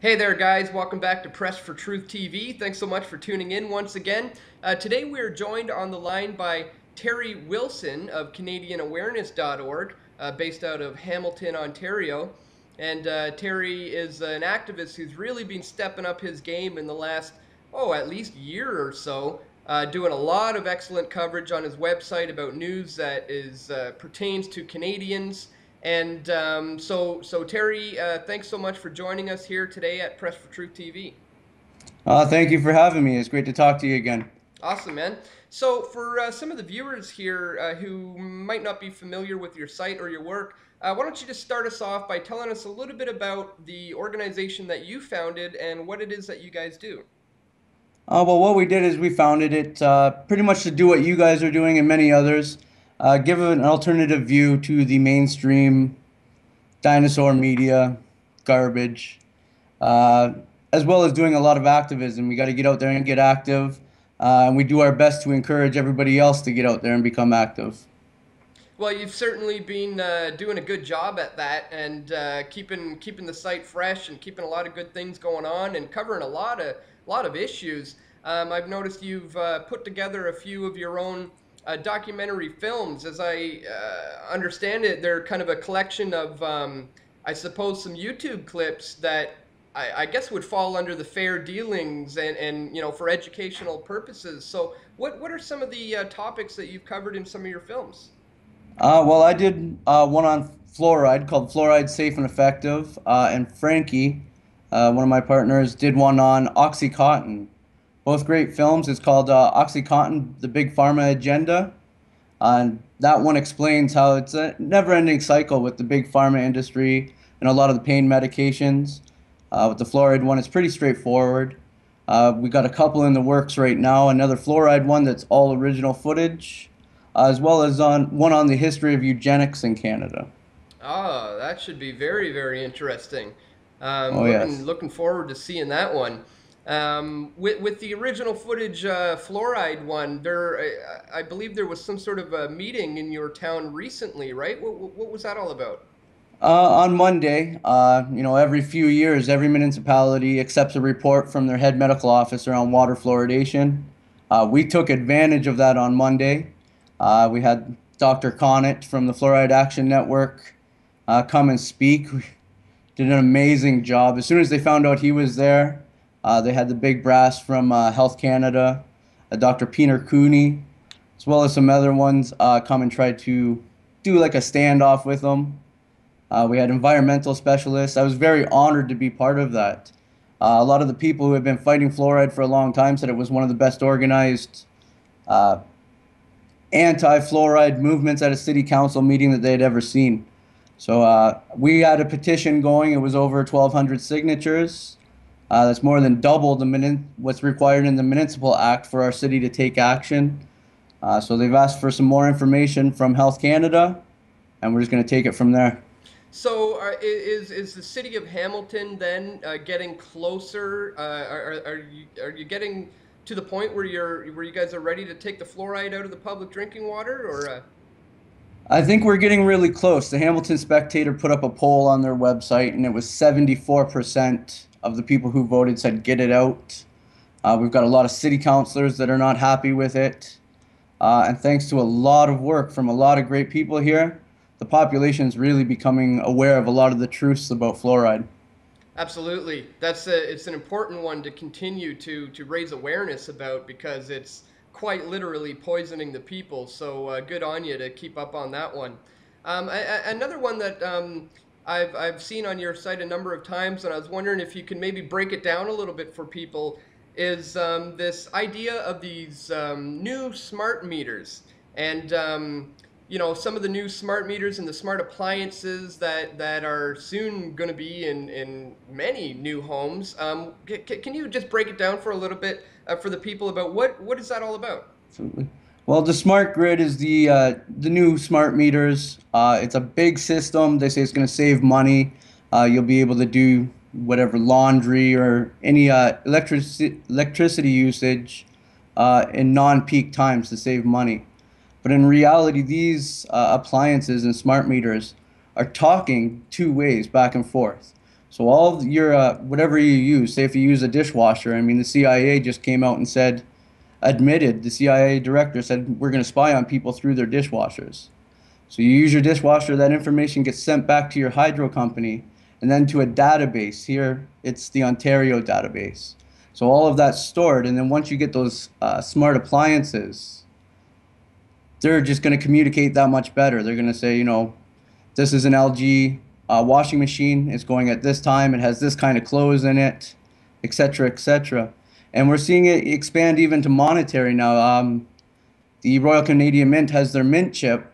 Hey there, guys. Welcome back to Press for Truth TV. Thanks so much for tuning in once again. Today we are joined on the line by Terry Wilson of CanadianAwareness.org, based out of Hamilton, Ontario. And Terry is an activist who's really been stepping up his game in the last, at least year or so, doing a lot of excellent coverage on his website about news that pertains to Canadians. And so Terry, thanks so much for joining us here today at Press for Truth TV. Thank you for having me. It's great to talk to you again. Awesome, man. So for some of the viewers here who might not be familiar with your site or your work, why don't you just start us off by telling us a little bit about the organization that you founded and what it is that you guys do? Well, what we did is we founded it pretty much to do what you guys are doing and many others, give an alternative view to the mainstream dinosaur media garbage, uh, as well as doing a lot of activism. We got to get out there and get active, and we do our best to encourage everybody else to get out there and become active. Well, you've certainly been doing a good job at that, and keeping the site fresh and keeping a lot of good things going on and covering a lot of issues. I've noticed you've put together a few of your own documentary films. As I understand it, they're kind of a collection of, I suppose, some YouTube clips that I guess would fall under the fair dealings and for educational purposes. So, what are some of the topics that you've covered in some of your films? Well, I did one on fluoride called Fluoride Safe and Effective, and Frankie, one of my partners, did one on Oxycontin. Both great films. It's called Oxycontin, The Big Pharma Agenda. And that one explains how it's a never-ending cycle with the big pharma industry and a lot of the pain medications. With the fluoride one, it's pretty straightforward. We got a couple in the works right now. Another fluoride one that's all original footage, as well as on one on the history of eugenics in Canada. Ah, that should be very, very interesting. Oh Looking yes. looking forward to seeing that one. With the original footage fluoride one, I believe there was some sort of a meeting in your town recently, right? What was that all about? On Monday, every few years, every municipality accepts a report from their head medical officer on water fluoridation. We took advantage of that on Monday. We had Dr. Connett from the Fluoride Action Network come and speak. We did an amazing job. As soon as they found out he was there, they had the big brass from Health Canada, Dr. Peter Cooney, as well as some other ones come and try to do like a standoff with them. We had environmental specialists. I was very honored to be part of that. A lot of the people who have been fighting fluoride for a long time said it was one of the best organized uh, anti-fluoride movements at a city council meeting that they had ever seen. So we had a petition going. It was over 1,200 signatures. That's more than double what's required in the Municipal Act for our city to take action. So they've asked for some more information from Health Canada, and we're just going to take it from there. So, is the city of Hamilton then getting closer? Are you getting to the point where you guys are ready to take the fluoride out of the public drinking water, or? I think we're getting really close. The Hamilton Spectator put up a poll on their website, and it was 74% of the people who voted said get it out. We've got a lot of city councilors that are not happy with it. And thanks to a lot of work from a lot of great people here, the population is really becoming aware of a lot of the truths about fluoride. Absolutely. It's an important one to continue to raise awareness about because it's quite literally poisoning the people. So good on you to keep up on that one. Another one that I've seen on your site a number of times, and I was wondering if you can maybe break it down a little bit for people, is this idea of these new smart meters. And some of the new smart meters and the smart appliances that are soon going to be in many new homes. Can you just break it down for a little bit for the people about what is that all about? Absolutely. Well, the smart grid is the new smart meters. It's a big system. They say it's going to save money. You'll be able to do whatever laundry or any electricity usage in non-peak times to save money. But in reality, these appliances and smart meters are talking two ways back and forth. So all of your whatever you use, say if you use a dishwasher, I mean the CIA just came out and said, admitted, the CIA director said we're going to spy on people through their dishwashers. So you use your dishwasher, that information gets sent back to your hydro company and then to a database. Here it's the Ontario database. So all of that's stored, and then once you get those smart appliances, they're just going to communicate that much better. They're going to say, you know, this is an LG washing machine. It's going at this time. It has this kind of clothes in it, etc., etc. And we're seeing it expand even to monetary now. The Royal Canadian Mint has their Mint chip.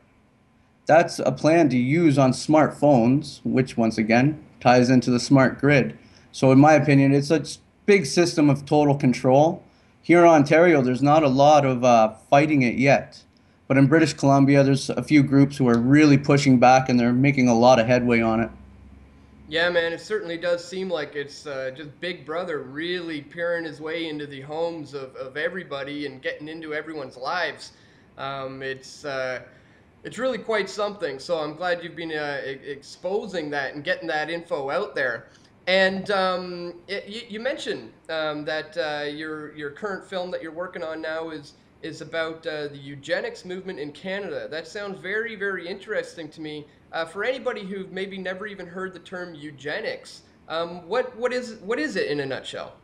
That's a plan to use on smartphones, which once again ties into the smart grid. So in my opinion, it's a big system of total control. Here in Ontario, there's not a lot of fighting it yet. But in British Columbia, there's a few groups who are really pushing back and they're making a lot of headway on it. Yeah, man, it certainly does seem like it's just Big Brother really peering his way into the homes of everybody and getting into everyone's lives. Um, it's uh, it's really quite something. So I'm glad you've been exposing that and getting that info out there. And you mentioned that your current film that you're working on now is about the eugenics movement in Canada. That sounds very, very interesting to me. For anybody who maybe never even heard the term eugenics, what is it in a nutshell?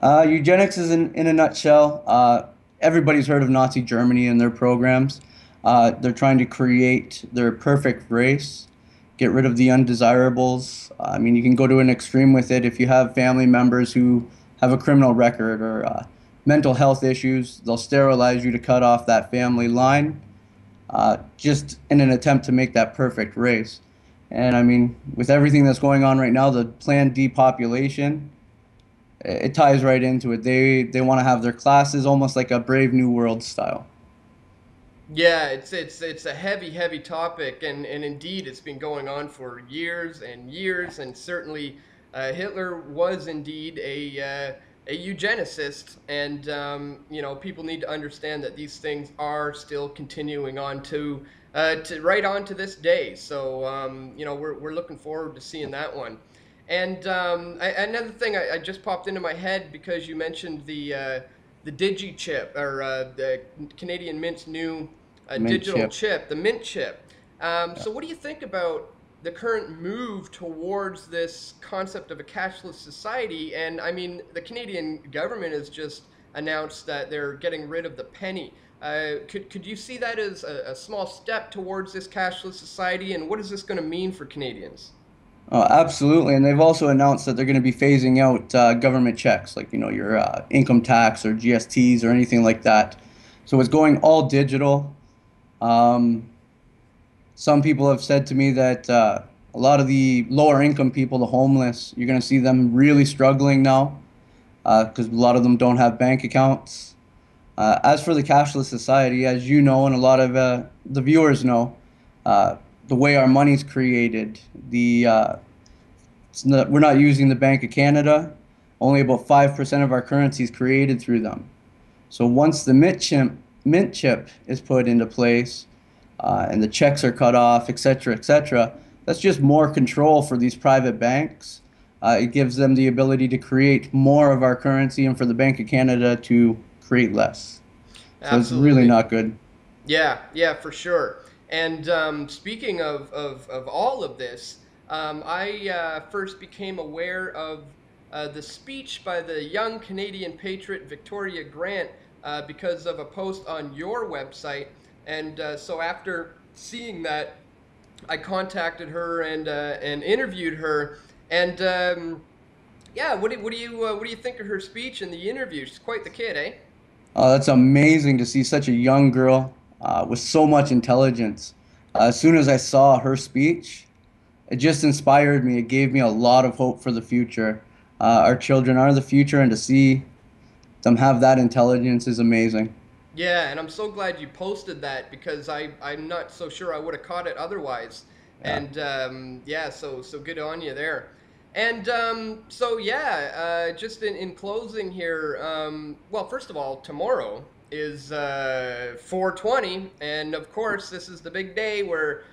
Eugenics is in a nutshell. Everybody's heard of Nazi Germany and their programs. They're trying to create their perfect race, get rid of the undesirables. I mean, you can go to an extreme with it. If you have family members who have a criminal record or mental health issues, they'll sterilize you to cut off that family line, just in an attempt to make that perfect race. And I mean, with everything that's going on right now, the planned depopulation, it ties right into it. They want to have their classes almost like a Brave New World style. Yeah, it's a heavy, heavy topic, and indeed, it's been going on for years and years, and certainly, Hitler was indeed a eugenicist, and people need to understand that these things are still continuing on to right on to this day. So we're looking forward to seeing that one. And another thing I just popped into my head because you mentioned the Digi chip or the Canadian Mint's new Mint digital chip. chip, the Mint chip. Yeah. So what do you think about the current move towards this concept of a cashless society? And I mean, the Canadian government has just announced that they're getting rid of the penny. Could you see that as a small step towards this cashless society? And what is this going to mean for Canadians? Oh, absolutely. And they've also announced that they're going to be phasing out government checks, like, you know, your income tax or GSTs or anything like that. So it's going all digital. Um, some people have said to me that a lot of the lower income people, the homeless, you're going to see them really struggling now because a lot of them don't have bank accounts. As for the cashless society, as you know, and a lot of the viewers know, the way our money's created, we're not using the Bank of Canada. Only about 5% of our currency is created through them. So once the mint chip is put into place, and the checks are cut off, etc., etc., that's just more control for these private banks. It gives them the ability to create more of our currency and for the Bank of Canada to create less. So it's really Absolutely. not good. Yeah, yeah, for sure. And speaking of all of this, I first became aware of the speech by the young Canadian patriot Victoria Grant because of a post on your website. And so after seeing that, I contacted her and interviewed her. And yeah, what do you think of her speech and the interview? She's quite the kid, eh? That's amazing to see such a young girl with so much intelligence. As soon as I saw her speech, it just inspired me. It gave me a lot of hope for the future. Our children are the future, and to see them have that intelligence is amazing. Yeah, and I'm so glad you posted that because I'm not so sure I would have caught it otherwise. Yeah. And yeah, so good on you there. And so yeah, just in closing here, well, first of all, tomorrow is 420, and of course, this is the big day where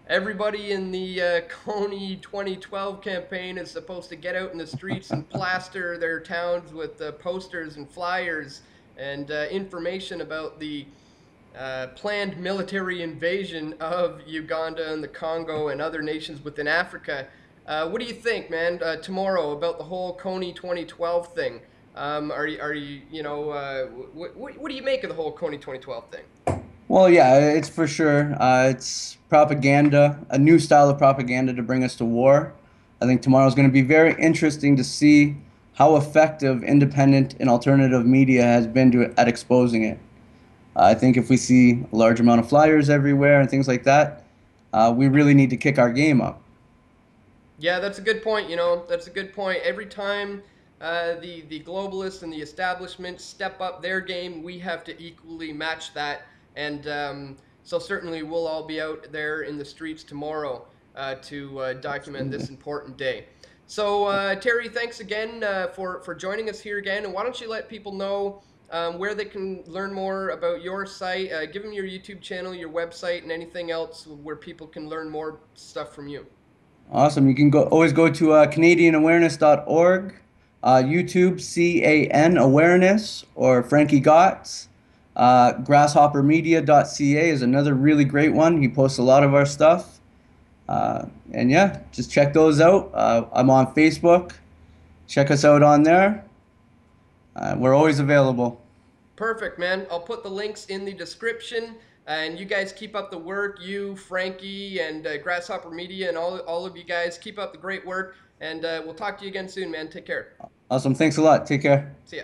Everybody in the Coney 2012 campaign is supposed to get out in the streets and plaster their towns with posters and flyers and information about the planned military invasion of Uganda and the Congo and other nations within Africa. What do you think, man, tomorrow about the whole Coney 2012 thing? What do you make of the whole Coney 2012 thing? Well, yeah, it's for sure. It's propaganda, a new style of propaganda to bring us to war. I think tomorrow is going to be very interesting to see how effective independent and alternative media has been at exposing it. I think if we see a large amount of flyers everywhere and things like that, we really need to kick our game up. Yeah, that's a good point. That's a good point. Every time the globalists and the establishment step up their game, we have to equally match that. And so certainly we'll all be out there in the streets tomorrow to document this important day. So Terry, thanks again for joining us here again. And why don't you let people know where they can learn more about your site? Give them your YouTube channel, your website, and anything else where people can learn more stuff from you. Awesome. You can always go to CanadianAwareness.org, YouTube CAN Awareness, or Frankie Gotts. Grasshoppermedia.ca is another really great one. He posts a lot of our stuff. And yeah, just check those out. I'm on Facebook. Check us out on there. We're always available. Perfect, man. I'll put the links in the description. And you guys keep up the work. You, Frankie, and Grasshopper Media, and all of you guys, keep up the great work. And we'll talk to you again soon, man. Take care. Awesome. Thanks a lot. Take care. See ya.